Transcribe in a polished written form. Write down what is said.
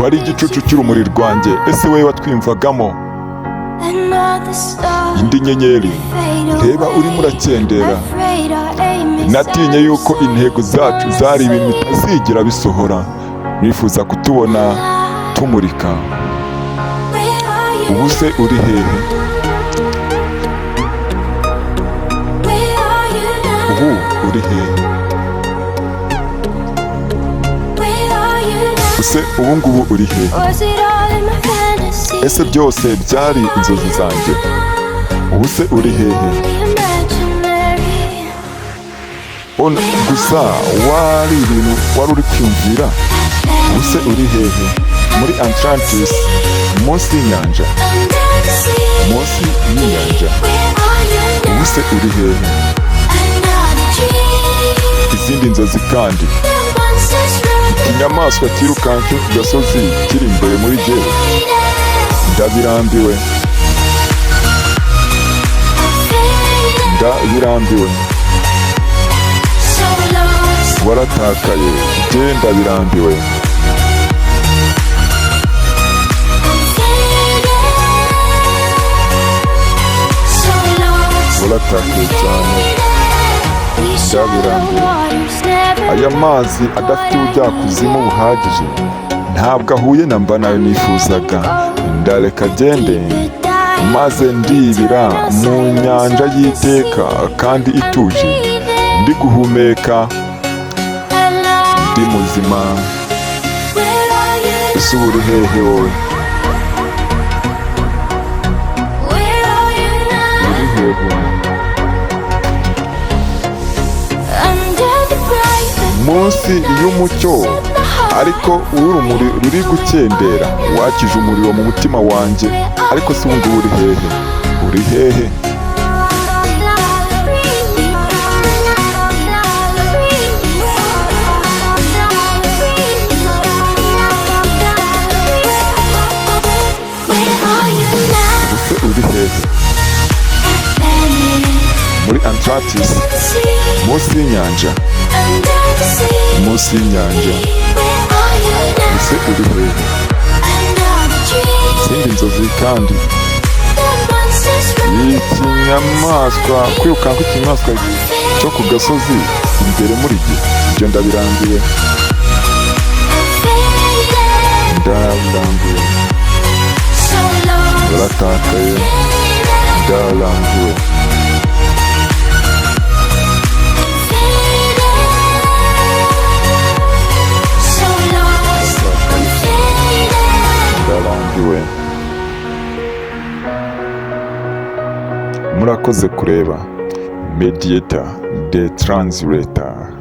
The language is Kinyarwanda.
wari igicucu cy'urumuri rwanjye, ese wowe watwimvagamo. Indi nyenyeri, reba urimo urakendera. Natinye yuko intego zacu zari ibintu bitazigera bisohora. Nifuza kutubona tumurika. Ubu se uri hehe? Ubu uri hehe? Ese ubu ngubu uri hehe? Ese byose byari inzozi zanjye? Ubu se uri hehe? Gusa wari ibintu wari uri kwiyumvira. Ubu se uri hehe? Muri Atlantis, munsi y'inyanja. Munsi y'inyanja. Ubu se uri hehe? Izindi nzozi kandi. Inyamaswa cyirukanka ku gasozi kiri imbere muri jyewe. Ndabirambiwe. Ndabirambiwe. Waratakaye, jye ndabirambiwe. Waratakaye cyane, ndabirambiwe. Aya mazi adafite ubujyakuzimu buhagije ntabwo ahuye na mba nayo nifuzaga. Ndareka agende maze ndibira mu nyanja y'iteka kandi ituje, ndi guhumeka, ndi muzima. Ese ubu uri hehe wowe? Uri hehe? Munsi y'umucyo ariko urumuri ruri gukendera, wakije umuriro mu mutima wanjye. Ariko se ubu ngubu uri hehe? Uri hehe? Ese uri hehe? Muri Atlantis, munsi y'inyanja. Munsi y'inyanja. Ese uri hehe? Izindi nzozi kandi. Ikinyamaswa, kwirukanka ikinyamaswa cyo ku gasozi imbere muri jye, ibyo ndabirambiwe. Ndabirambiwe. Waratakaye, ndabirambiwe. Murakoze kureba Mediator the Translator.